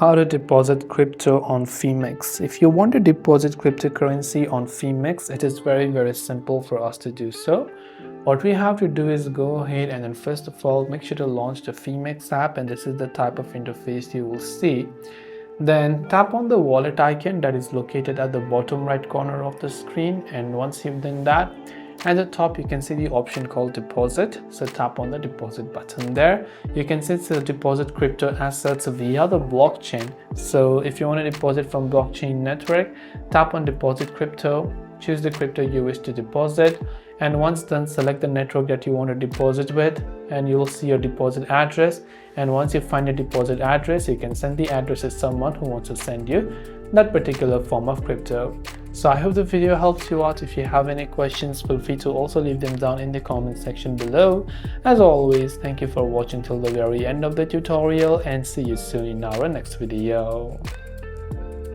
How to deposit crypto on Phemex. If you want to deposit cryptocurrency on Phemex, it is very simple for us to do so. What we have to do is go ahead and then first of all make sure to launch the Phemex app, and this is the type of interface you will see. Then tap on the wallet icon that is located at the bottom right corner of the screen, and once you've done that, at the top you can see the option called deposit. So tap on the deposit button there. You can see to deposit crypto assets via the blockchain. So if you want to deposit from blockchain network, tap on deposit crypto, choose the crypto you wish to deposit, and once done, select the network that you want to deposit with, and you will see your deposit address. And once you find your deposit address, you can send the address to someone who wants to send you that particular form of crypto. So I hope the video helped you out. If you have any questions, feel free to also leave them down in the comment section below. As always, thank you for watching till the very end of the tutorial, and see you soon in our next video.